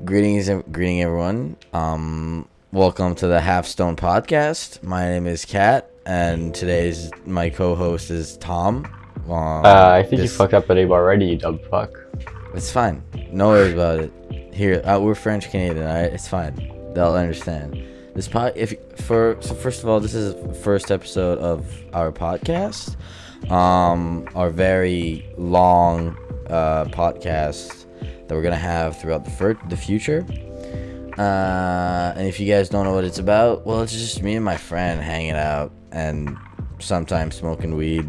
Greeting everyone. Welcome to the Half Stone Podcast. My name is Kat, and today's my co-host is Tom. I think you fucked up the name already, you dumb fuck. It's fine. No worries about it. Here, we're French Canadian. Alright, it's fine. They'll understand. First of all, this is the first episode of our podcast. Our very long podcast that we're gonna have throughout the future. And if you guys don't know what it's about, well, it's just me and my friend hanging out and sometimes smoking weed.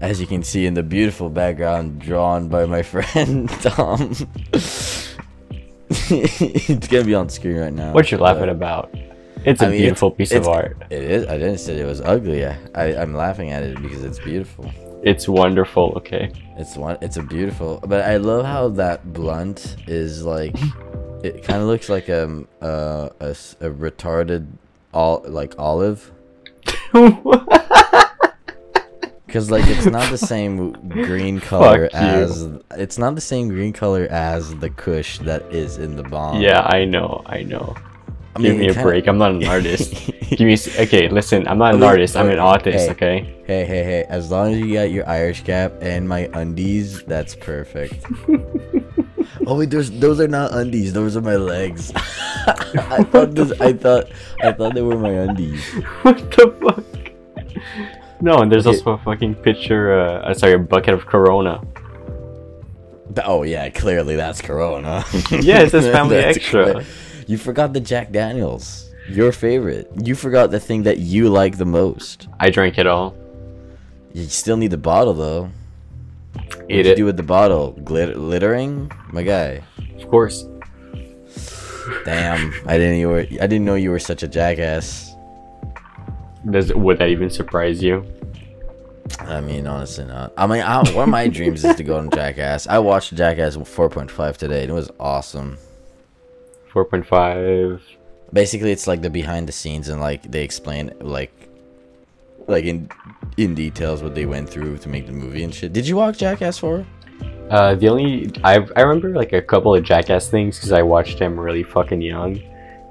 As you can see in the beautiful background drawn by my friend Tom. It's gonna be on screen right now. What you laughing about? It's a beautiful piece of art. It is. I didn't say it was ugly. I'm laughing at it because it's beautiful. It's wonderful. Okay. It's a beautiful. But I love how that blunt is like. It kind of looks like a retarded olive. Because like it's not the same green color as the Kush that is in the bomb. Yeah, I know. Give me a break. I'm not an artist. Okay, listen. I'm not an artist. I'm an artist. Okay. Hey. As long as you got your Irish cap and my undies, that's perfect. Oh wait, those are not undies. Those are my legs. I thought they were my undies. What the fuck? No, and there's also a fucking picture. A bucket of Corona. Oh yeah, clearly that's Corona. Yeah, it says Family Extra. You forgot the Jack Daniels, your favorite. You forgot the thing that you like the most. I drank it all. You still need the bottle though. What Eat did you it. do with the bottle? Littering, my guy. Of course. Damn, I didn't know you were such a jackass. Would that even surprise you? I mean, honestly not. I mean, one of my dreams is to go on Jackass. I watched Jackass 4.5 today, and it was awesome. 4.5. Basically, it's like the behind the scenes, and like they explain like in details what they went through to make the movie and shit. Did you watch Jackass 4? I remember like a couple of Jackass things because I watched them really fucking young.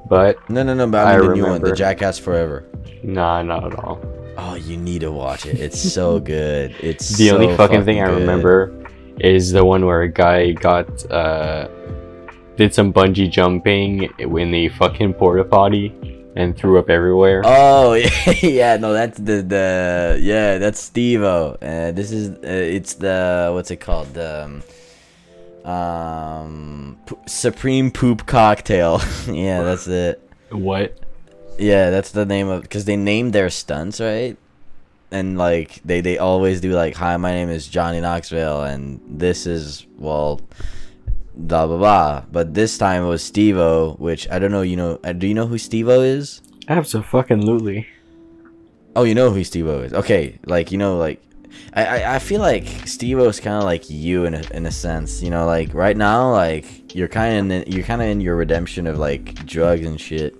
But No, but I mean the new one, the Jackass Forever. Nah, not at all. Oh, you need to watch it. It's so good. It's the only fucking thing good. I remember is the one where a guy did some bungee jumping in the fucking porta potty and threw up everywhere. Oh yeah, no, that's that's Steve-O. This is it's the what's it called, the Supreme Poop Cocktail. Yeah, that's it. What? Yeah, that's the name of, because they named their stunts, right? And like they always do like, hi, my name is Johnny Knoxville and this is, well, blah blah blah. But this time it was Steve-O, which I don't know, do you know who Steve-O is? Absolutely. Oh, you know who Steve-O is. Okay, like I feel like Steve-O is kind of like you in a sense, like right now, like you're kind of in your redemption of like drugs and shit.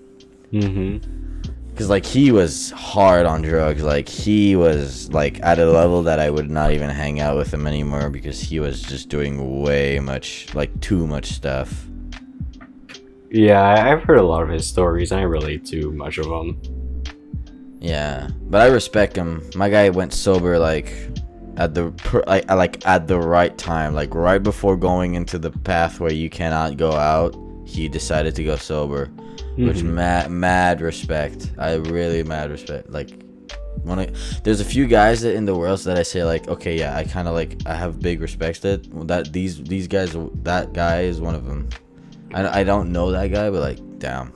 Because like he was hard on drugs, like he was like at a level that I would not even hang out with him anymore because he was just doing too much stuff. Yeah, I've heard a lot of his stories. I relate to much of them. Yeah, but I respect him. My guy went sober like at the right time, like right before going into the path where you cannot go out. He decided to go sober, which mad respect. I really mad respect. Like, there's a few guys in the world that I say like, okay, yeah, I kind of like, I have big respect that these guys. That guy is one of them. I don't know that guy, but like, damn.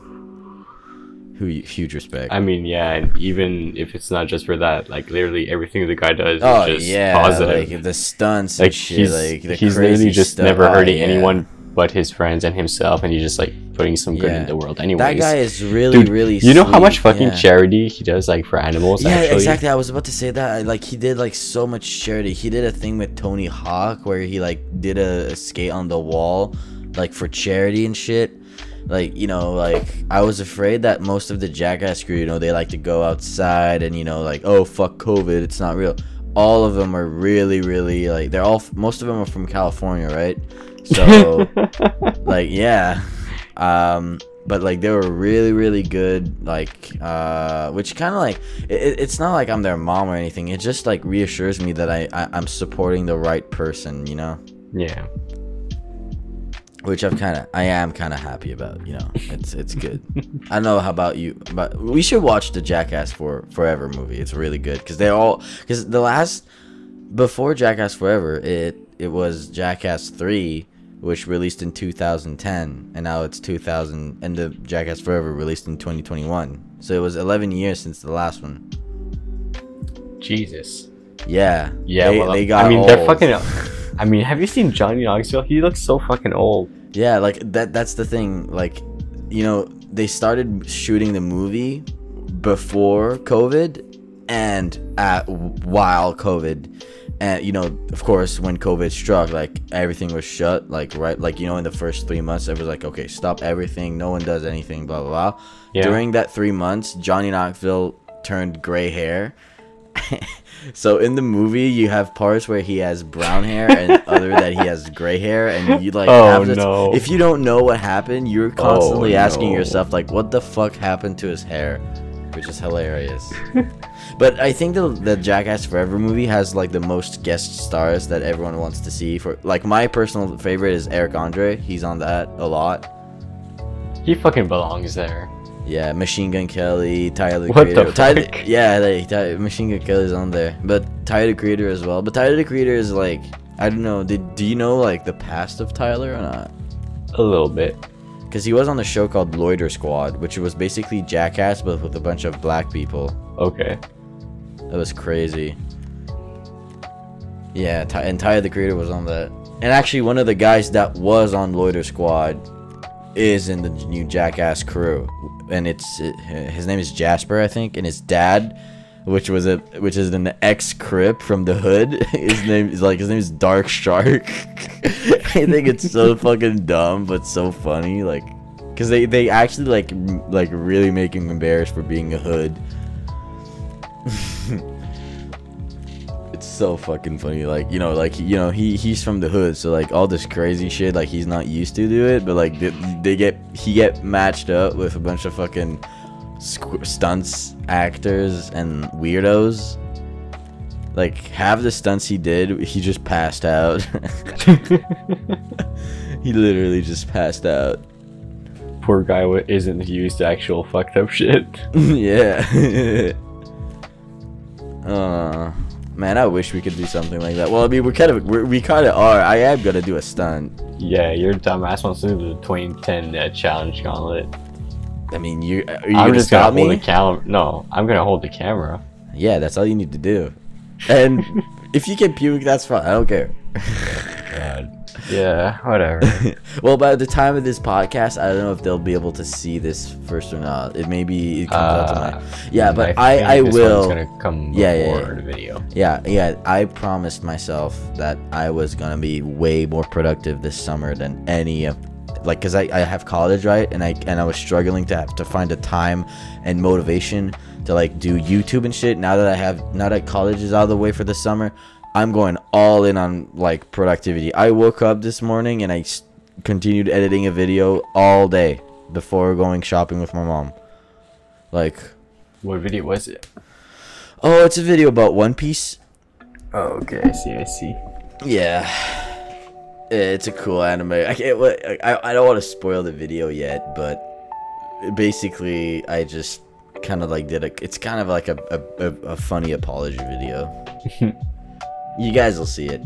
Huge respect. I mean, yeah, and even if it's not just for that, like literally everything the guy does is just positive. Like the stunts like and shit, he's literally just never hurting anyone but his friends and himself, and he's just like putting some good in the world. Anyways, that guy is really, really. You know how much fucking charity he does, like for animals? Yeah, actually? Exactly. I was about to say that. Like he did like so much charity. He did a thing with Tony Hawk where he like did a skate on the wall, like for charity and shit. Like, like I was afraid that most of the Jackass crew, they like to go outside and like, oh fuck COVID, it's not real. All of them are really, really like, most of them are from California, right? So Like, yeah. But like they were really really good, like which kind of like it's not like I'm their mom or anything. It just like reassures me that I'm supporting the right person, you know. Yeah. Which I am kind of happy about, you know. It's good. I don't know how about you, but we should watch the Jackass Forever movie. It's really good because the last before Jackass Forever, it was Jackass 3, which released in 2010, and now it's 2000, and the Jackass Forever released in 2021. So it was 11 years since the last one. Jesus. Yeah. Yeah. They got. I mean, old. they're fucking. I mean, have you seen Johnny Knoxville? He looks so fucking old. Yeah, like that's the thing. Like, you know, they started shooting the movie before COVID and while COVID. And, you know, of course, when COVID struck, like, everything was shut. Like, right, like, you know, in the first 3 months, it was like, okay, stop everything. No one does anything, blah, blah, blah. Yeah. During that 3 months, Johnny Knoxville turned gray hair. So in the movie, you have parts where he has brown hair and other that he has gray hair, and you like have this, if you don't know what happened, you're constantly asking yourself like, what the fuck happened to his hair, which is hilarious. But I think the Jackass Forever movie has like the most guest stars that everyone wants to see. For like my personal favorite is Eric Andre. He's on that a lot. He fucking belongs there. Yeah, Machine Gun Kelly, Tyler the What Creator. the fuck? Yeah, Machine Gun Kelly's on there, but Tyler the Creator as well. But Tyler the Creator is like, I don't know. Do you know like the past of Tyler or not? A little bit. Because he was on the show called Loiter Squad, which was basically Jackass but with a bunch of black people. Okay. That was crazy. Yeah, and Tyler the Creator was on that. And actually, one of the guys that was on Loiter Squad is in the new Jackass crew, and his name is Jasper, I think, and his dad, which is an ex-Crip from the hood. His name is Dark Shark. I think it's so fucking dumb, but so funny, like, cause they actually like really make him embarrassed for being a hood. It's so fucking funny, like, he's from the hood, so like all this crazy shit, like, he's not used to do it, but like he get matched up with a bunch of fucking stunts actors and weirdos. Like, half the stunts he did, he just passed out. He literally just passed out. Poor guy isn't used to actual fucked up shit. Yeah. Man, I wish we could do something like that. Well, I mean, we kind of are. I am gonna do a stunt. Yeah, your dumbass wants to do the 2010 challenge gauntlet. I mean, are you gonna stop me? No, I'm gonna hold the camera. Yeah, that's all you need to do. And if you can puke, that's fine. I don't care. God. Yeah, whatever. Well, by the time of this podcast, I don't know if they'll be able to see this first or not. It maybe it comes out tonight. Yeah, but I will. Gonna come before the video. Yeah. I promised myself that I was gonna be way more productive this summer than any of, like, cause I have college, right, and I was struggling to find a time and motivation to like do YouTube and shit. Now that college is out of the way for the summer, I'm going all in on like productivity. I woke up this morning and I continued editing a video all day before going shopping with my mom. Like, what video was it? Oh, it's a video about One Piece. Oh, okay, I see. Yeah, it's a cool anime. I don't want to spoil the video yet, but basically I just kind of like it's kind of like a funny apology video. You guys will see it.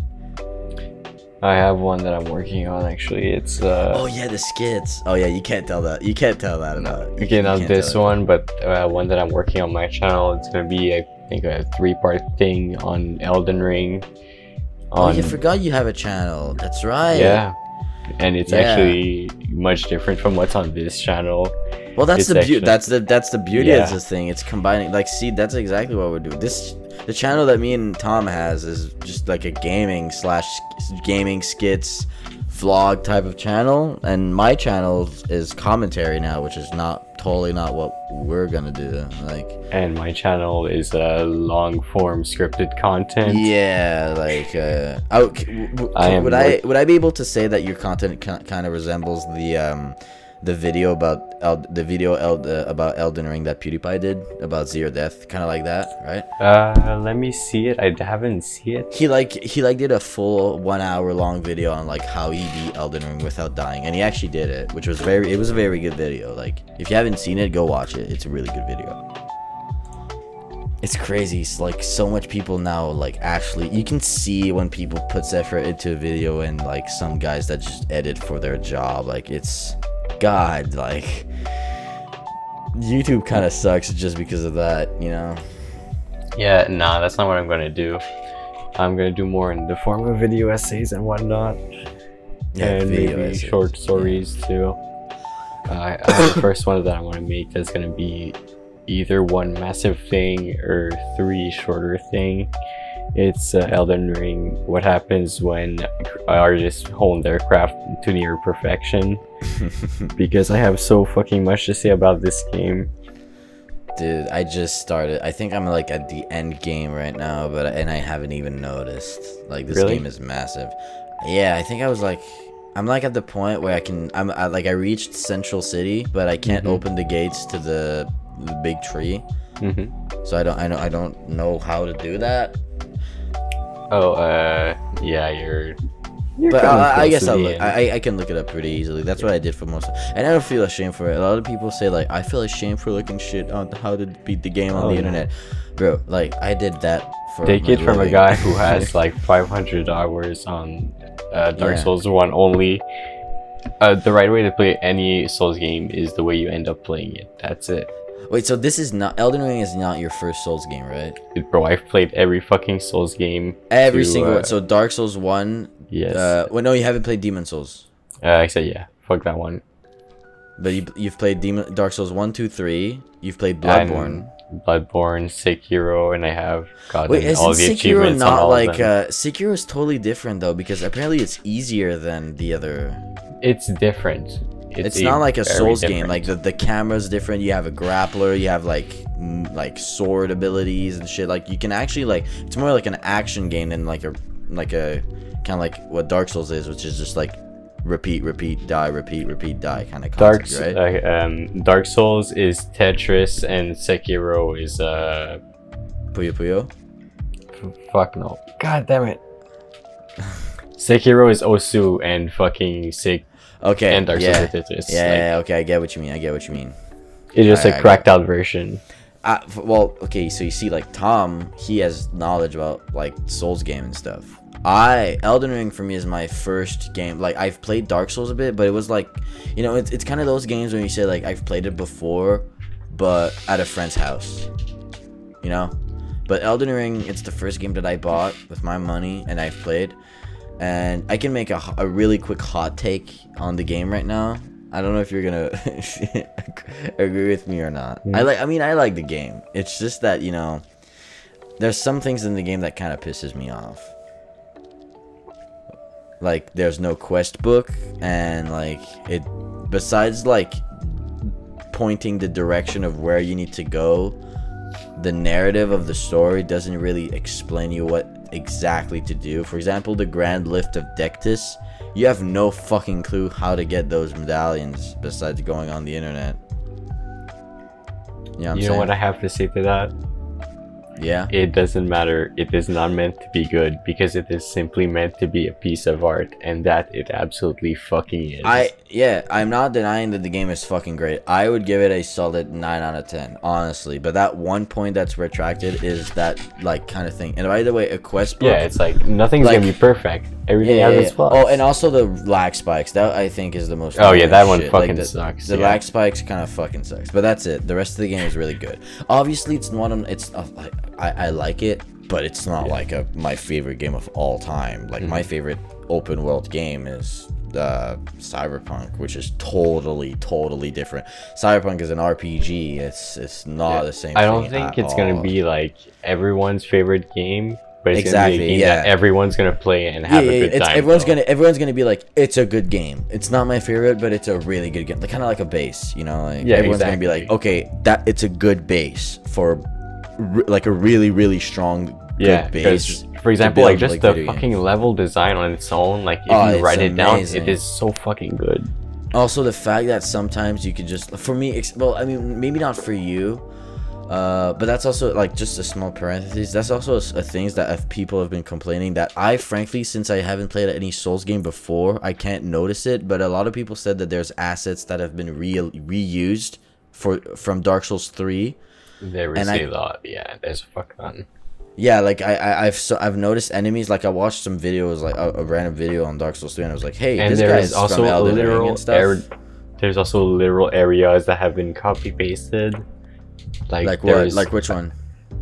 I have one that I'm working on, actually. It's oh yeah, the skits. Oh yeah, you can't tell that about. Okay, not this one, but one that I'm working on my channel. It's gonna be, I think, a 3-part thing on Elden Ring. Oh, you forgot you have a channel. That's right. Yeah, and it's actually much different from what's on this channel. Well, that's the beauty. That's the beauty of this thing. It's combining. Like, see, that's exactly what we're doing. The channel that me and Tom has is just like a gaming skits, vlog type of channel, and my channel is commentary now, which is totally not what we're gonna do. Like, and my channel is long form scripted content. Yeah, like would I be able to say that your content kind of resembles the video about about Elden Ring that PewDiePie did about Zero Death, kind of like that, right? Let me see it. I haven't seen it. He did a full 1 hour long video on like how he beat Elden Ring without dying, and he actually did it, which was it was a very good video. Like, if you haven't seen it, go watch it. It's a really good video. It's crazy. It's like so much people now, like, actually you can see when people puts effort into a video, and like some guys that just edit for their job. Like, it's God, like, YouTube kind of sucks just because of that, you know? Yeah, nah, that's not what I'm gonna do. I'm gonna do more in the form of video essays and whatnot. Yeah, and maybe essays. Short stories too. I have the first one that I want to make that's gonna be either one massive thing or 3 shorter thing. It's Elden Ring. What happens when artists hone their craft to near perfection? Because I have so fucking much to say about this game. Dude, I just started. I think I'm like at the end game right now, and I haven't even noticed. Like, this game is massive. Yeah, I think I was like, I'm like at the point where I reached Central City, but I can't open the gates to the big tree. So I don't know how to do that. Oh, yeah, you're but I guess I can look it up pretty easily. That's what I did for most, and I don't feel ashamed for it. A lot of people say, like, I feel ashamed for looking shit on how to beat the game on the internet. Bro, like, I did that for take it from a guy who has like 500 hours on Dark Souls 1 only. The right way to play any Souls game is the way you end up playing it. That's it. Wait, so this is not Elden Ring is not your first Souls game, right? Bro, I've played every fucking Souls game. Every single one. So Dark Souls 1. Yes. Well, no, you haven't played Demon Souls. I said yeah. Fuck that one. But you've played Dark Souls 1, 2, 3. You've played Bloodborne. Bloodborne, Sekiro, and I have gotten all the achievements on all of them. Sekiro is totally different though, because apparently it's easier than the other. It's different. It's not like a Souls game. Like, the camera's different. You have a grappler. You have like sword abilities and shit. Like, you can actually, like, it's more like an action game than like a kind of like what Dark Souls is, which is just like repeat, die, repeat, die kind of concept, right? Dark Souls is Tetris, and Sekiro is Puyo Puyo. Fuck no. God damn it. Sekiro is Osu and fucking Okay. And Dark Souls is Tetris. Yeah, okay, I get what you mean. It's just a cracked out version. Well, okay, so you see, like, Tom, he has knowledge about, like, Souls game and stuff. Elden Ring for me is my first game. Like, I've played Dark Souls a bit, but it was like, you know, it's kind of those games when you say, like, I've played it before, but at a friend's house, you know? But Elden Ring, it's the first game that I bought with my money, and I've played. And I can make a really quick hot take on the game right now. I don't know if you're gonna agree with me or not. I like the game. It's just that, you know, there's some things in the game that kind of pisses me off. Like, there's no quest book, and like, besides like pointing the direction of where you need to go, the narrative of the story doesn't really explain you what exactly to do. For example, the Grand Lift of Dectus, you have no fucking clue how to get those medallions besides going on the internet. You know what I have to say to that? Yeah. It doesn't matter. It is not meant to be good, because it is simply meant to be a piece of art, and that it absolutely fucking is. I'm not denying that the game is fucking great. I would give it a solid 9 out of 10, honestly. But that one point that's retracted is that, like, kind of thing. And by the way, a quest book. Yeah, it's like nothing's gonna be perfect. Everything has its flaws. Oh, and also the lag spikes. That, I think, is the most. Oh yeah, that one fucking sucks. The lag spikes kind of fucking sucks. But that's it. The rest of the game is really good. Obviously, it's not. I like it, but it's not like my favorite game of all time. Like, my favorite open world game is Cyberpunk, which is totally different. Cyberpunk is an RPG. It's not the same. I don't think it's gonna be like everyone's favorite game, but it's gonna be a game that everyone's gonna play and have a good time. Everyone's gonna be like, it's a good game. It's not my favorite, but it's a really good game. Like, kind of like a base, you know? Like, everyone's gonna be like, okay, it's a good base for like a really, really strong good base. For example, like just the fucking level design on its own, like if you write it down, it is so fucking good. Also, the fact that sometimes you could just, for me, well, I mean, maybe not for you, but that's also like just a small parenthesis. That's also a things that people have been complaining that I frankly, since I haven't played any Souls game before, I can't notice it. But a lot of people said that there's assets that have been reused from Dark Souls 3. There is a lot, yeah. There's a fuck ton. Yeah, like I've noticed enemies. Like I watched some videos, like a random video on Dark Souls 3, and I was like, hey, and this guy's also from Elden Ring and stuff. There's also literal areas that have been copy pasted. Like what? Like which one?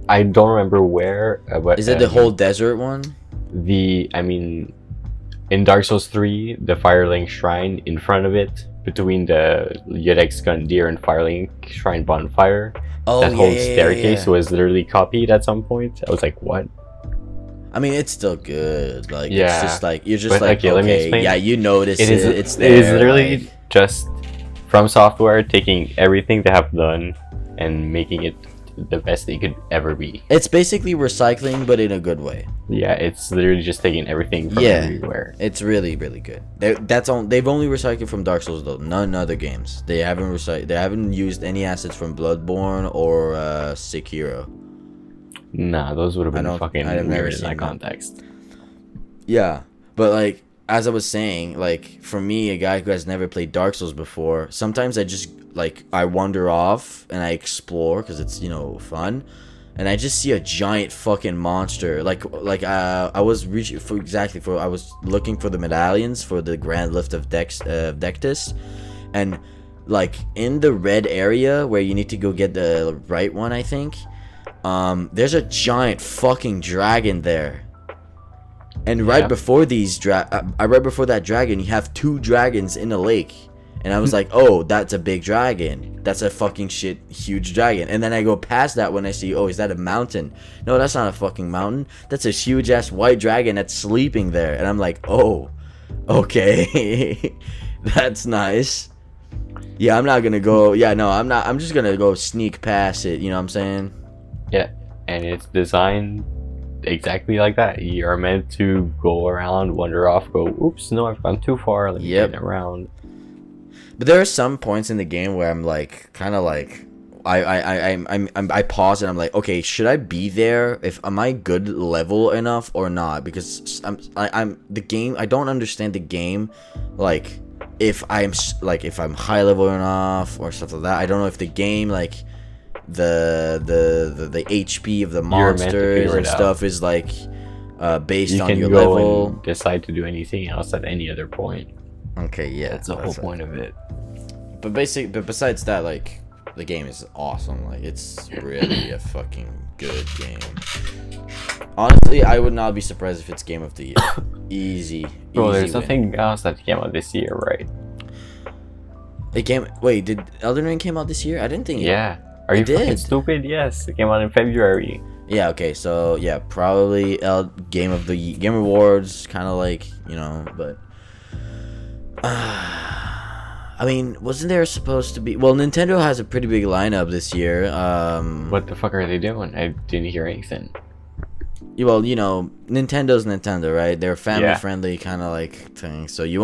I don't remember where. But is it the whole desert one? I mean, in Dark Souls 3, the Firelink Shrine in front of it, between the Yodex Gundyr and Firelink Shrine bonfire. That whole staircase was literally copied at some point. I was like, what? I mean, it's still good. Like, it's just like, you're just but, like, okay, let me explain. Yeah, you notice it. It's there. It is literally just From Software taking everything they have done and making it the best they could ever be. It's basically recycling, but in a good way. Yeah, it's literally just taking everything from everywhere. It's really, really good. They've only recycled from Dark Souls though. None other games. They haven't used any assets from Bloodborne or Sekiro. Nah, those would have been fucking weird in that context. Yeah, but like as I was saying, like for me, a guy who has never played Dark Souls before, sometimes I wander off and I explore because it's, you know, fun, and I just see a giant fucking monster. I was looking for the medallions for the Grand Lift of Dectus, and like in the red area where you need to go get the right one, I think. There's a giant fucking dragon there. And right before that dragon, you have 2 dragons in a lake. And I was like, oh, that's a big dragon. That's a fucking huge dragon. And then I go past that when I see, oh, is that a mountain? No, that's not a fucking mountain. That's a huge ass white dragon that's sleeping there. And I'm like, oh, okay. That's nice. Yeah, I'm not gonna go. Yeah, no, I'm not. I'm just gonna go sneak past it. You know what I'm saying? Yeah, and it's designed exactly like that. You are meant to go around, wander off, go, oops, no, I've gone too far. Let me get around. But there are some points in the game where I'm like, kind of like, I pause and I'm like, okay, should I be there? Am I good level enough or not? Because I'm the game. I don't understand the game, like if I'm high level enough or stuff like that. I don't know if the game like the HP of the monsters and stuff is like based on your level. You can go and decide to do anything else at any other point. Okay, yeah, that's the whole point of it. But besides that, like, the game is awesome. Like, it's really a fucking good game. Honestly, I would not be surprised if it's game of the year. Easy. Bro, there's nothing else that came out this year, right? Wait, did Elden Ring came out this year? I didn't think. Yeah. Are you fucking stupid? Yes, it came out in February. Yeah. Okay. So yeah, probably Game Awards, kind of like, you know, but. I mean, wasn't there supposed to be... Well, Nintendo has a pretty big lineup this year. What the fuck are they doing? I didn't hear anything. Well, you know, Nintendo's Nintendo, right? They're family-friendly kind of like thing. So you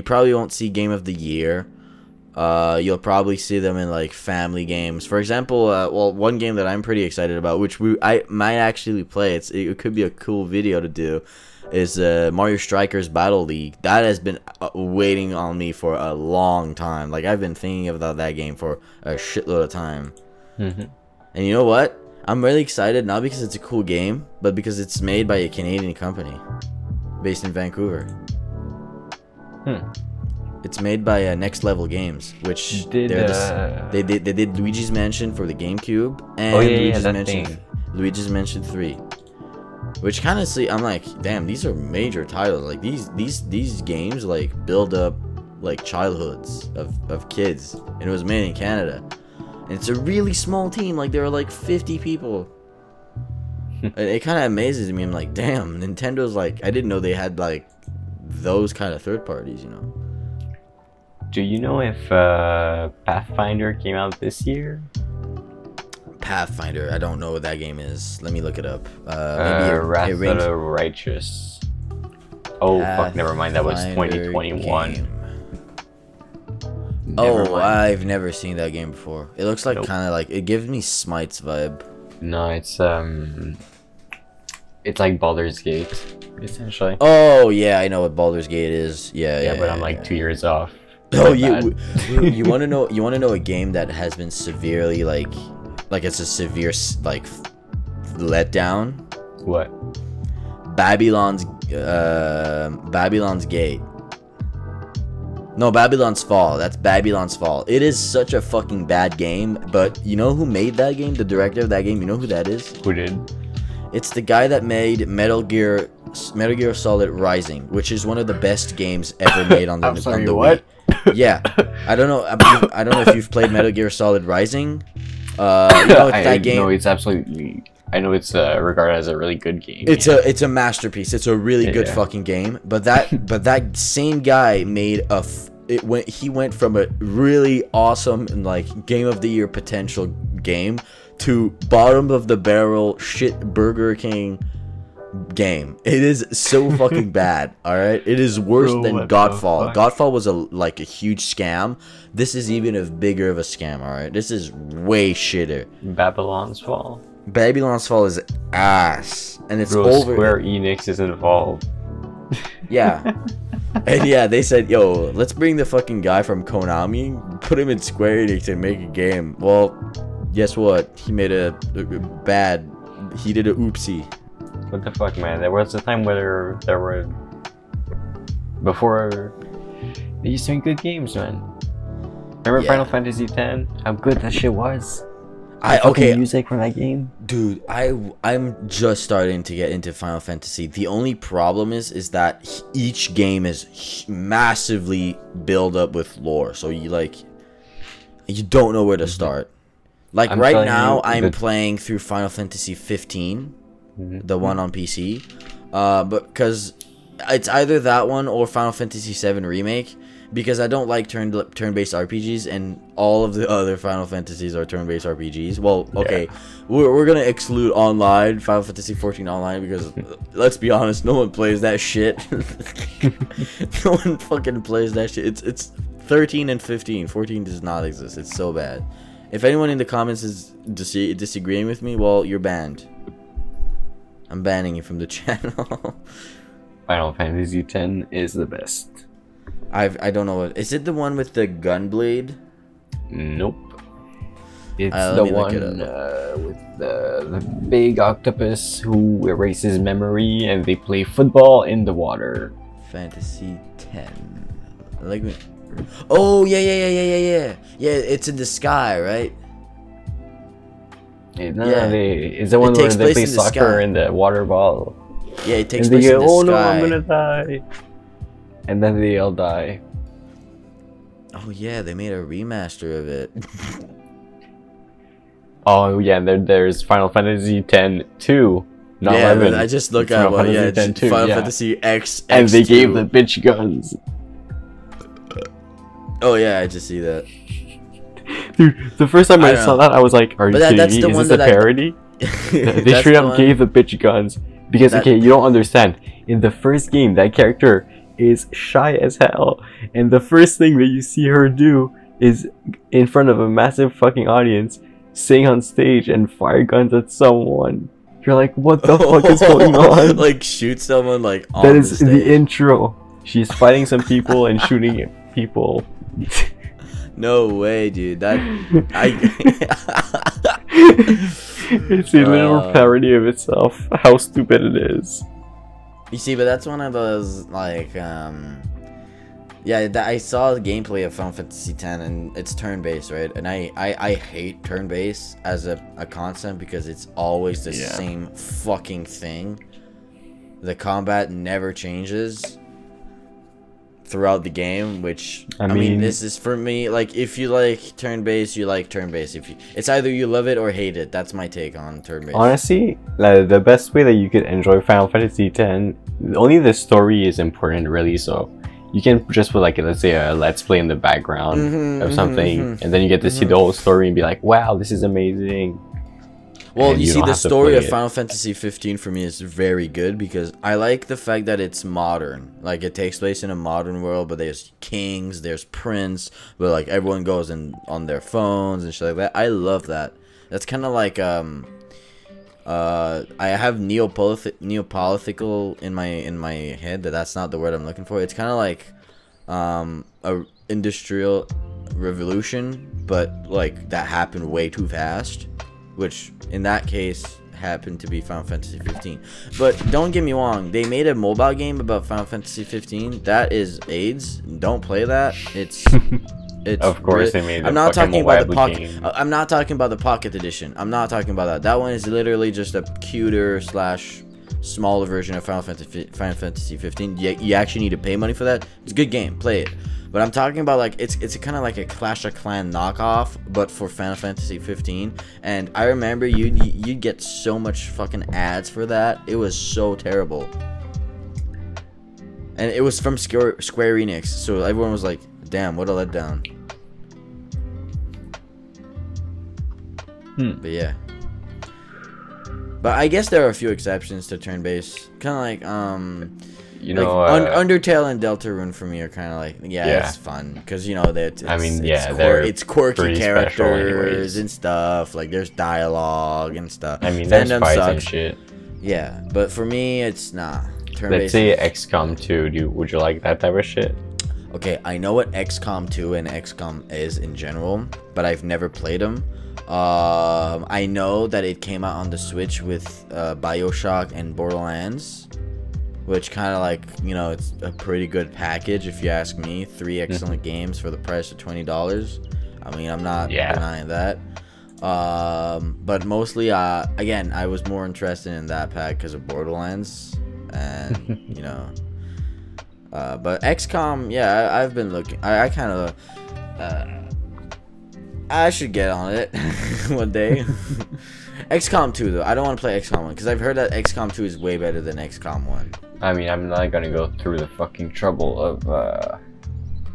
probably won't see Game of the Year. You'll probably see them in like family games. For example, one game that I'm pretty excited about, which I might actually play. It could be a cool video to do. Is Mario Strikers Battle League. That has been waiting on me for a long time. Like, I've been thinking about that game for a shitload of time. And you know what? I'm really excited, not because it's a cool game, but because it's made by a Canadian company based in Vancouver. It's made by Next Level Games, which they did Luigi's Mansion for the GameCube and Luigi's Mansion 3. Which kind of I'm like, damn, these are major titles. Like these games like build up like childhoods of kids, and it was made in Canada. And it's a really small team. Like there are like 50 people. It kind of amazes me. I'm like, damn, Nintendo's like, I didn't know they had like those kind of third parties, you know. Do you know if Pathfinder came out this year? Pathfinder, I don't know what that game is. Let me look it up. Wrath of the Righteous. Oh fuck, never mind. That was 2021. I've never seen that game before. It looks like kind of like, it gives me Smite's vibe. No, it's like Baldur's Gate, essentially. Oh yeah, I know what Baldur's Gate is. Yeah, but I'm like 2 years off. Oh, you want to know? You want to know a game that has been severely like it's a severe like letdown? What? Babylon's Gate. No, Babylon's Fall. That's Babylon's Fall. It is such a fucking bad game, but you know who made that game? The director of that game. You know who that is? Who did? It's the guy that made Metal Gear Solid Rising, which is one of the best games ever made on the I'm sorry, on the what? Wii. Yeah, I don't know if you've played Metal Gear Solid Rising. You know, that game. No, it's absolutely. I know it's regarded as a really good game. It's a masterpiece. It's a really good fucking game. But that same guy made he went from a really awesome and like game of the year potential game to bottom of the barrel shit Burger King game. It is so fucking bad. All right, it is worse than Godfall. Godfall was a huge scam. This is even a bigger of a scam. All right, this is way shitter. Babylon's Fall. Babylon's Fall is ass, and it's over. Square Enix is involved. Yeah. And yeah, they said, yo, let's bring the fucking guy from Konami, put him in Square Enix and make a game. Well, guess what? He made he did a oopsie. What the fuck, man? There was a time where there were, before, they used to make good games, man. Remember Final Fantasy X? How good that shit was. Music from that game, dude. I'm just starting to get into Final Fantasy. The only problem is that each game is massively built up with lore, so you don't know where to start. Like right now, I'm playing through Final Fantasy 15, the one on PC, but because it's either that one or Final Fantasy 7 Remake. Because I don't like turn-based RPGs, and all of the other Final Fantasies are turn-based RPGs. Well, okay, we're gonna exclude online, Final Fantasy 14 online, because let's be honest, no one plays that shit. No one fucking plays that shit. It's 13 and 15. 14 does not exist. It's so bad. If anyone in the comments is disagreeing with me, well, you're banned. I'm banning you from the channel. Final Fantasy X is the best. I don't know what is it, the one with the gun blade? Nope. It's the one with the big octopus who erases memory and they play football in the water. Fantasy 10. Like, oh yeah. It's in the sky, right? It's the one where they play soccer in the water ball. Yeah, it takes place in the sky. Oh no, I'm gonna die. And then they all die. Oh yeah, they made a remaster of it. Oh yeah, there's Final Fantasy X-2, not 11. I just look at Final Fantasy X, and they gave the bitch guns. Oh yeah, I just see that. Dude, the first time I saw that, I was like, "Are you kidding me? Is this a parody?" They straight up gave the bitch guns because you don't understand. In the first game, that character is shy as hell, and the first thing that you see her do is in front of a massive fucking audience sing on stage and fire guns at someone. You're like, what the fuck is going on? Like shoot someone like on that is the intro. She's fighting some people and shooting at people. No way, dude. It's a little parody of itself. How stupid it is. You see, but that's one of those, like, I saw the gameplay of Final Fantasy X, and it's turn-based, right? And I hate turn-based as a concept because it's always the same fucking thing. The combat never changes. throughout the game, which I mean this is for me, like, if you like turn-based, you like turn-based. If you, it's either you love it or hate it. That's my take on turn-based. Honestly, the best way that you could enjoy Final Fantasy X, only the story is important, really. So you can just put, like, let's say a let's play in the background of something, and then you get to see the whole story and be like, wow, this is amazing. Well, you see, the story of Final Fantasy 15 for me is very good because I like the fact that it's modern. Like, it takes place in a modern world, but there's kings, there's prince, but like everyone goes on their phones and shit like that. I love that. That's kind of like I have neopolitical in my head, that's not the word I'm looking for. It's kind of like a industrial revolution, but like that happened way too fast, which in that case happened to be Final Fantasy 15. But don't get me wrong, they made a mobile game about Final Fantasy 15. That is AIDS. Don't play that. It's of course they made. I'm not talking about the pocket. I'm not talking about the pocket edition. I'm not talking about that. That one is literally just a cuter / smaller version of Final Fantasy 15. You actually need to pay money for that. It's a good game. Play it. But I'm talking about, like, it's kind of like a Clash of Clans knockoff, but for Final Fantasy 15. And I remember you'd get so much fucking ads for that. It was so terrible. And it was from Square Enix, so everyone was like, damn, what a letdown. But yeah. But I guess there are a few exceptions to turn-based. Kind of like, you know, Undertale and Deltarune for me are kind of like, it's fun because, you know, that it's quirky characters and stuff. Like, there's dialogue and stuff. I mean, there's fights and shit. Yeah, but for me, it's Let's say XCOM 2. Would you like that type of shit? Okay, I know what XCOM 2 and XCOM is in general, but I've never played them. I know that it came out on the Switch with BioShock and Borderlands, which kind of, like, you know, it's a pretty good package if you ask me. 3 excellent games for the price of $20. I mean, I'm not denying that. But mostly, again, I was more interested in that pack because of Borderlands, and you know. But XCOM, I've been looking. I kind of. I should get on it one day. XCOM 2 though, I don't want to play XCOM 1 because I've heard that XCOM 2 is way better than XCOM 1. I mean, I'm not gonna go through the fucking trouble of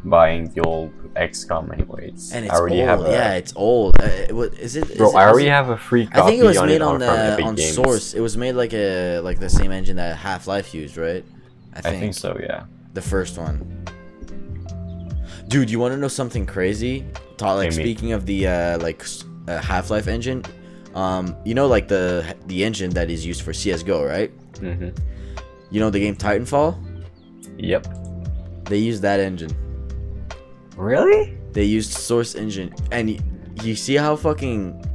buying the old XCOM anyways. And it's old. It's old. What is it? Bro, I already have a free copy. I think it was made on Source. It was made like the same engine that Half-Life used, right? I think so, yeah. The first one. Dude, you want to know something crazy? Speaking of the Half-Life engine, you know, like the engine that is used for CS:GO, right? You know the game Titanfall? Yep. They used that engine. Really? They used Source engine, and you see how fucking.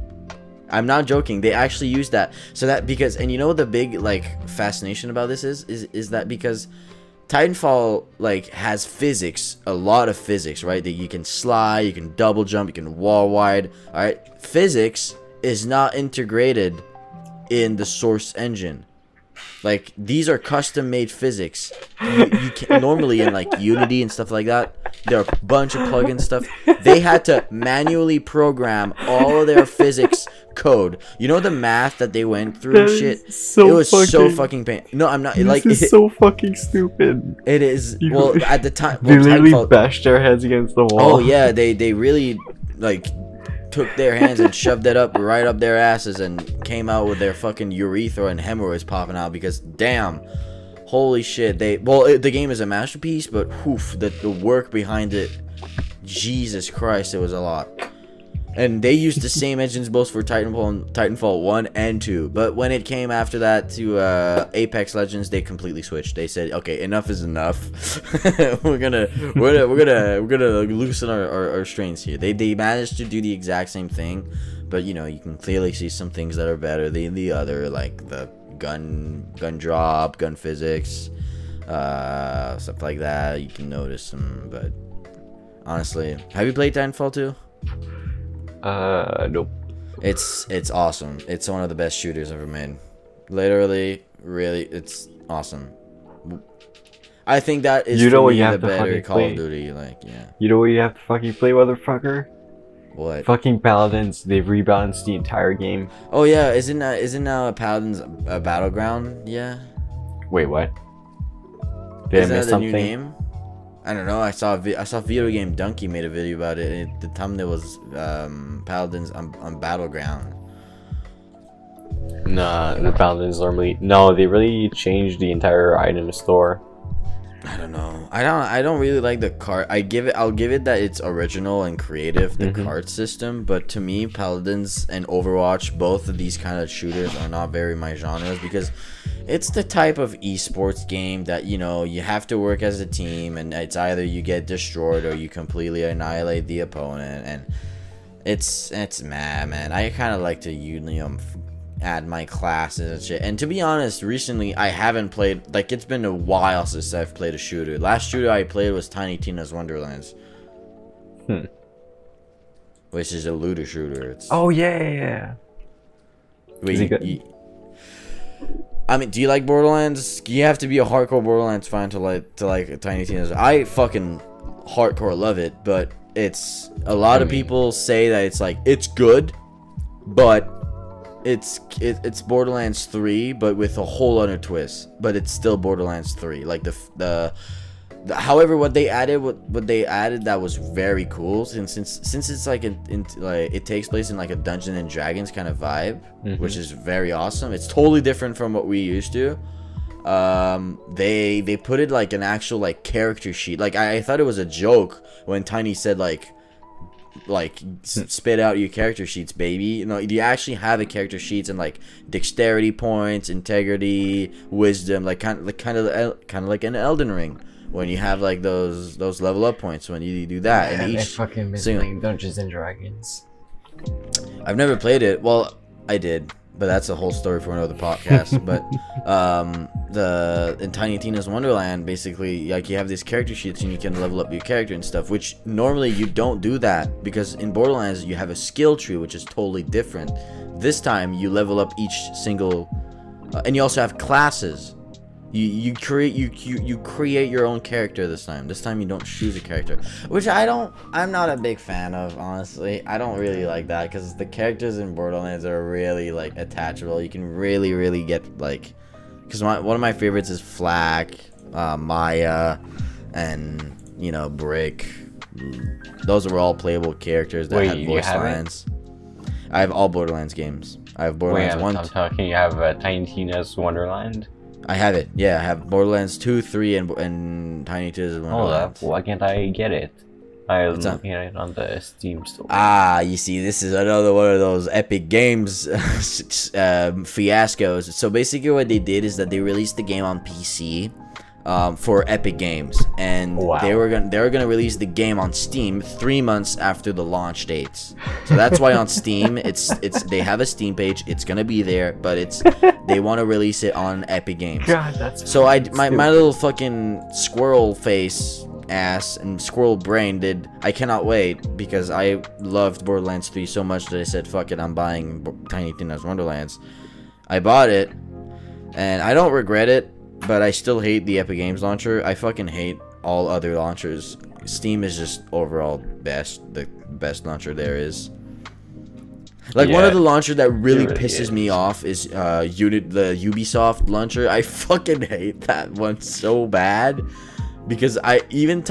I'm not joking. They actually used that. So that because, and you know the big like fascination about this is that because Titanfall like has physics, a lot of physics, right? That you can slide, you can double jump, you can wall wide. All right, physics is not integrated in the Source engine. Like, these are custom made physics. You can normally in like Unity and stuff like that, there are a bunch of plugin stuff. They had to manually program all of their physics code. You know the math that they went through and shit? So it was so fucking painful. No, I'm not. This is so fucking stupid. It is. Well, at the time, they literally bashed their heads against the wall. Oh yeah, they really like took their hands and shoved it up right up their asses and came out with their fucking urethra and hemorrhoids popping out because damn, holy shit. The game is a masterpiece, but the work behind it, Jesus Christ, it was a lot. And they used the same engines both for Titanfall 1 and 2. But when it came after that to Apex Legends, they completely switched. They said, "Okay, enough is enough. we're gonna loosen our strains here." They managed to do the exact same thing, but you know, you can clearly see some things that are better than the other, like the gun drop, gun physics, stuff like that. You can notice some, but honestly, have you played Titanfall 2? Nope. It's awesome. It's one of the best shooters ever made. Literally, really, it's awesome. I think that is You know for what me you the have to better fucking Call play? of Duty. Like, yeah. You know what you have to fucking play, motherfucker? What? Fucking Paladins. They've rebalanced the entire game. Oh yeah, isn't now Paladins a battleground? Yeah. Wait, what? Did Isn't I that miss the something? new name? I don't know. I saw Video Game Donkey made a video about it. And the thumbnail was Paladins on Battleground. Nah, the Paladins normally. No, they really changed the entire item store. I don't know. I don't really like the cart. I'll give it that it's original and creative, the cart system. But to me, Paladins and Overwatch, both of these kind of shooters are not very my genres because it's the type of esports game that, you know, you have to work as a team, and it's either you get destroyed or you completely annihilate the opponent, and it's mad, man. I kind of like to add my classes and shit. And to be honest, recently I haven't played, like, it's been a while since I've played a shooter. Last shooter I played was Tiny Tina's Wonderlands. Which is a looter shooter. It's... Oh yeah. Wait, is it good? I mean, do you like Borderlands? You have to be a hardcore Borderlands fan to like Tiny Tina's. I fucking hardcore love it, but it's a lot of people say that it's like it's good, but it's Borderlands 3 but with a whole other twist, but it's still Borderlands 3. Like however what they added that was very cool, since it's like like it takes place in like a Dungeons and Dragons kind of vibe, which is very awesome. It's totally different from what we used to. They put it like an actual like character sheet. Like I thought it was a joke when Tiny said like spit out your character sheets, baby. You know, you actually have a character sheets and like dexterity points, integrity, wisdom, like kind of like an Elden Ring when you have like those level up points when you do that. Yeah, and each I fucking miss playing Dungeons and Dragons. I've never played it. Well, I did, but that's a whole story for another podcast. But in Tiny Tina's Wonderland, basically, like, you have these character sheets and you can level up your character and stuff, which normally you don't do that because in Borderlands you have a skill tree, which is totally different. This time you level up each single and you also have classes. You create your own character this time. This time you don't choose a character, which I'm not a big fan of, honestly. I don't really like that because the characters in Borderlands are really like attachable. You can really get like, because one of my favorites is Flak, Maya, and you know, Brick. Those are all playable characters that have voice lines. I have all Borderlands games. I have Borderlands 1. I'm talking. You have Tiny Tina's Wonderland. I have it. Yeah, I have Borderlands 2, 3, and Tiny Tina's Wonderland. Why can't I get it? I'm looking at it on the Steam store. Ah, you see, this is another one of those Epic Games fiascos. So basically what they did is that they released the game on PC for Epic Games, and they were gonna release the game on Steam 3 months after the launch dates. So that's why on Steam they have a Steam page. It's gonna be there, but they want to release it on Epic Games. God, that's so my little fucking squirrel face ass and squirrel brain I cannot wait, because I loved Borderlands 3 so much that I said, fuck it, I'm buying Tiny Tina's Wonderlands. I bought it and I don't regret it, but I still hate the Epic Games launcher. I fucking hate all other launchers. Steam is just overall the best launcher there is. Like, one of the launchers that really pisses me off is the Ubisoft launcher. I fucking hate that one so bad, because even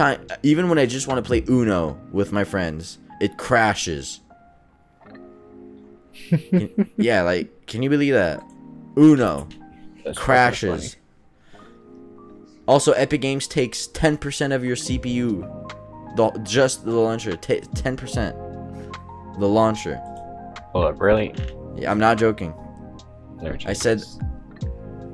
when I just want to play Uno with my friends, it crashes. Yeah, like, can you believe that? Uno crashes. Also, Epic Games takes 10% of your CPU. Just the launcher. 10%. The launcher. Hold up, really? Yeah, I'm not joking. I said,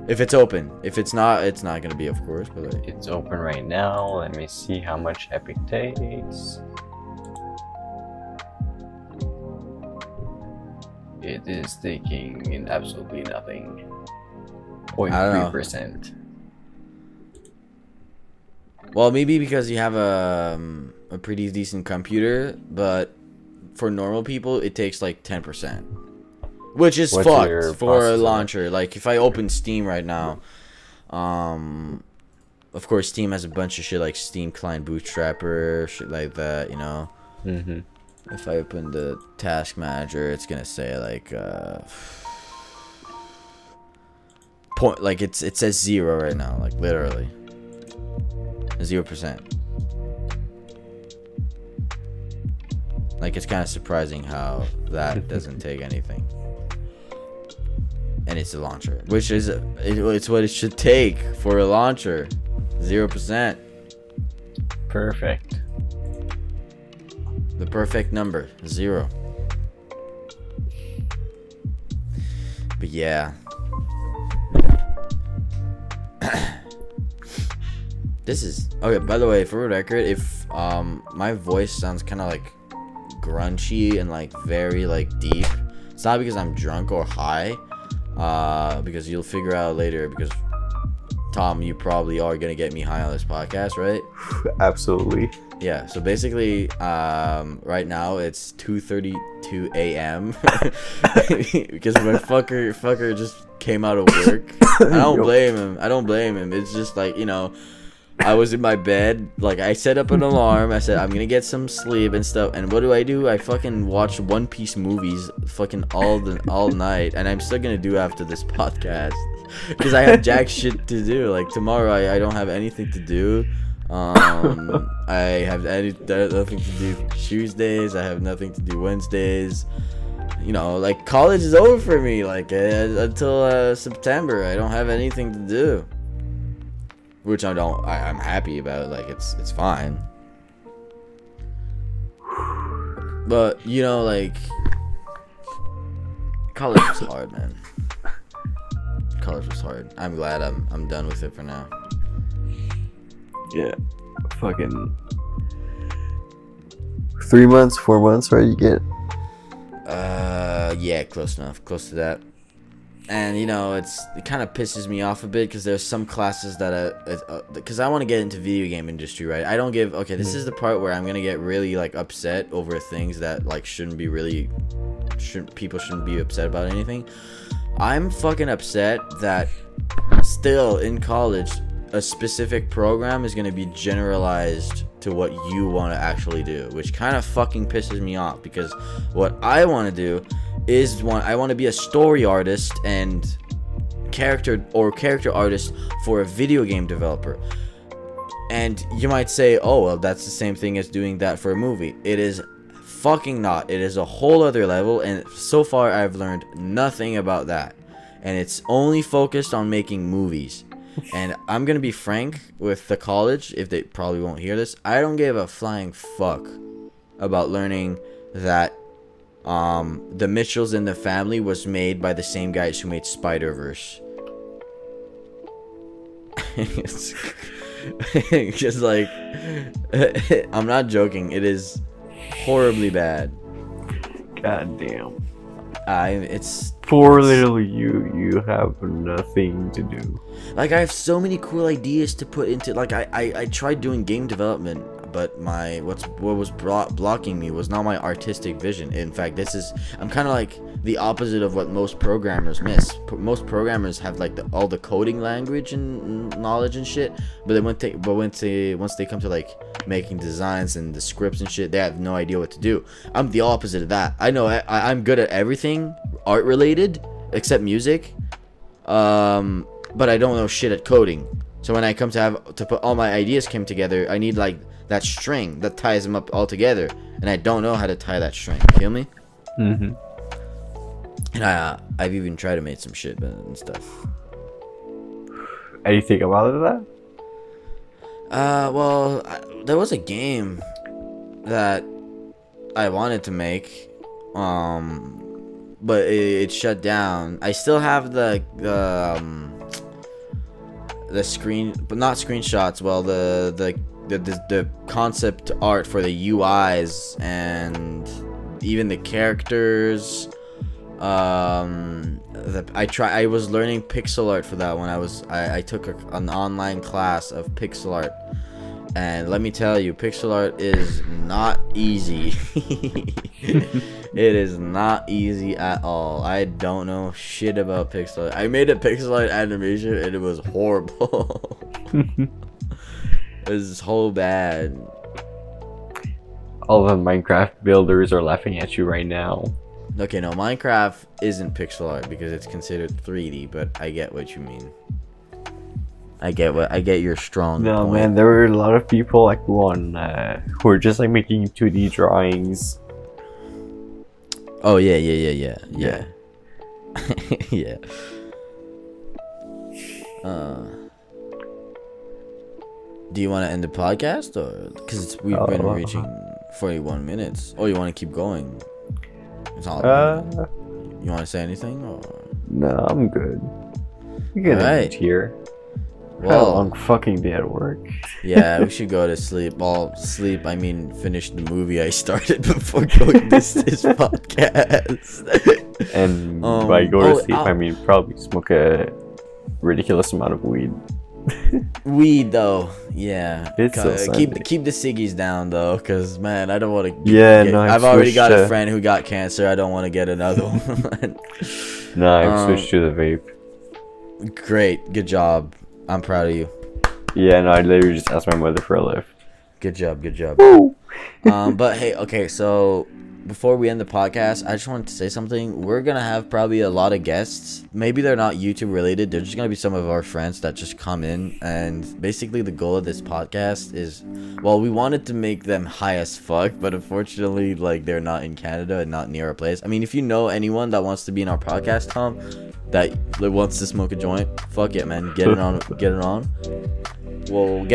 if it's open. If it's not, it's not gonna be, of course. But like, it's open right now. Let me see how much Epic takes. It is taking in absolutely nothing. 0.3%. Well, maybe because you have a pretty decent computer, but for normal people, it takes like 10%, which is fucked for a launcher. Like, if I open Steam right now, of course, Steam has a bunch of shit like Steam Client Bootstrapper, shit like that, you know. If I open the task manager, it's gonna say like point, like it says 0 right now, like literally 0%. Like, it's kind of surprising how that doesn't take anything. And it's a launcher, which is it's what it should take for a launcher. 0%. Perfect. The perfect number, 0. But yeah. This is okay. By the way, for the record, if my voice sounds kind of like grunchy and like very like deep, it's not because I'm drunk or high, because you'll figure out later, because Tom, you probably are gonna get me high on this podcast, right? Absolutely. Yeah, so basically right now it's 2:32 a.m. because my fucker just came out of work. I don't blame him. It's just like, you know, I was in my bed, like I set up an alarm. I said I'm gonna get some sleep and stuff. And what do? I fucking watch One Piece movies fucking all night, and I'm still gonna do after this podcast because I have jack shit to do. Like tomorrow, I don't have anything to do. I have nothing to do Tuesdays. I have nothing to do Wednesdays. You know, like college is over for me. Like until September, I don't have anything to do. Which I'm happy about. Like it's fine. But you know, like college was hard, man. College was hard. I'm glad I'm done with it for now. Yeah, fucking 3 months, 4 months, right? You get. Yeah, close enough, close to that. And you know, it kind of pisses me off a bit because there's some classes that because I want to get into video game industry, right? I don't give. Okay, this is the part where I'm gonna get really like upset over things that like people shouldn't be upset about anything. I'm fucking upset that still in college a specific program is going to be generalized to what you want to actually do, which kind of fucking pisses me off, because what I want to do is I want to be a story artist and character artist for a video game developer. And you might say, oh well, that's the same thing as doing that for a movie. It is fucking not. It is a whole other level, and so far I've learned nothing about that, and it's only focused on making movies. And I'm gonna be frank with the college, if they probably won't hear this, I don't give a flying fuck about learning that the Mitchells in the Family was made by the same guys who made Spider-Verse. It's just like I'm not joking, it is horribly bad. God damn. It's poor little you have nothing to do. Like, I have so many cool ideas to put into, like, I tried doing game development, but what was blocking me was not my artistic vision. In fact, I'm kind of like the opposite of what most programmers miss. Most programmers have like all the coding language and knowledge and shit, but then once they come to like making designs and the scripts and shit, they have no idea what to do. I'm the opposite of that. I know I'm good at everything art related except music, but I don't know shit at coding. So when I come to put all my ideas came together, I need like that string that ties them up all together, and I don't know how to tie that string. Feel me? Mm-hmm. And I've even tried to make some shit and stuff. Anything about that? Well, there was a game that I wanted to make, but it shut down. I still have the screen, but not screenshots. Well, the concept art for the UIs and even the characters. I was learning pixel art for that one. I took an online class of pixel art, and let me tell you, pixel art is not easy. It is not easy at all. I don't know shit about pixel art. I made a pixel art animation and it was horrible. It's so bad. All the Minecraft builders are laughing at you right now. Okay, no, Minecraft isn't pixel art because it's considered 3D, but I get what you mean. I get your strong No, point. man, there were a lot of people like who were just like making 2D drawings. Oh yeah. Yeah. Yeah. Do you want to end the podcast, or because we've been reaching 41 minutes? Oh, you want to keep going? It's all you want to say anything? Or? No, I'm good. You can end it here. Well, had a long fucking day at work. Yeah, we should go to sleep. Well, sleep, I mean, finish the movie I started before going this podcast. And by go to sleep, I mean probably smoke a ridiculous amount of weed. Weed though, yeah. It's keep the ciggies down though, cause man, I don't want to. Yeah, I've already got a friend who got cancer. I don't want to get another one. No, I've switched to the vape. Great, good job. I'm proud of you. Yeah, no, I literally just asked my mother for a lift. Good job. But hey, okay, so before we end the podcast, I just wanted to say something. We're gonna have probably a lot of guests. Maybe they're not YouTube related. They're just gonna be some of our friends that just come in. And basically, the goal of this podcast is, well, we wanted to make them high as fuck, but unfortunately, like, they're not in Canada and not near our place. I mean, if you know anyone that wants to be in our podcast, Tom, that wants to smoke a joint, fuck it, man. Get it on. We'll get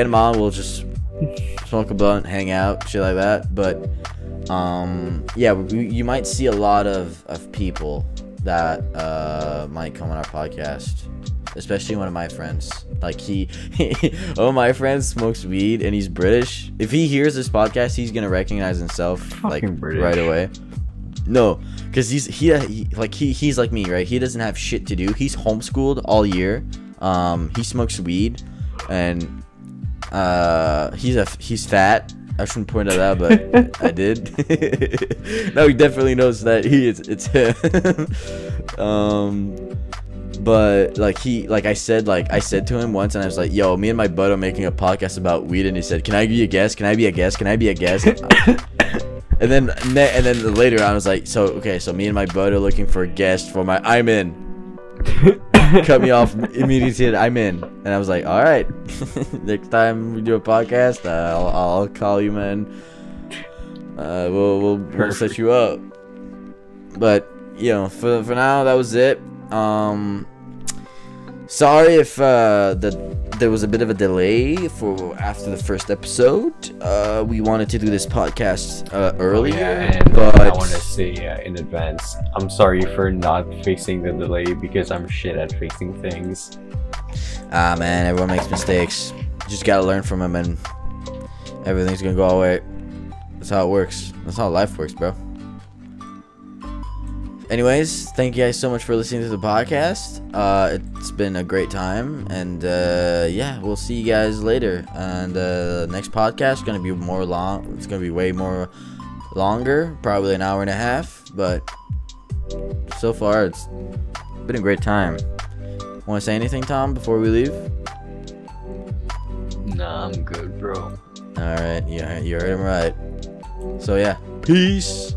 them on. We'll just smoke a blunt, hang out, shit like that. But yeah, you might see a lot of people that might come on our podcast, especially one of my friends. Like one of my friends smokes weed and he's British. If he hears this podcast, he's gonna recognize himself like British. Right away. No, because he's like me, right? He doesn't have shit to do. He's homeschooled all year. He smokes weed, and he's fat. I shouldn't point that out, but I did. No, he definitely knows that it's him. But I said to him once, and I was like, "Yo, me and my bud are making a podcast about weed," and he said, "Can I be a guest? Can I be a guest? Can I be a guest?" And then later I was like, so me and my bud are looking for a guest for my I'm in. Cut me off immediately, said I'm in. And I was like, all right. Next time we do a podcast, I'll call you, man. We'll set you up. But for now, that was it. Sorry if there was a bit of a delay after the first episode. We wanted to do this podcast earlier, but I want to say in advance, I'm sorry for not fixing the delay because I'm shit at fixing things. Man, everyone makes mistakes. You just gotta learn from them, and everything's gonna go away. That's how it works. That's how life works, bro. Anyways, thank you guys so much for listening to the podcast. It's been a great time, and yeah, we'll see you guys later. And next podcast is gonna be more long. It's gonna be way more longer, probably an hour and a half. But so far, it's been a great time. Want to say anything, Tom, before we leave? Nah, I'm good, bro. All right, yeah, you heard him right. So yeah, peace.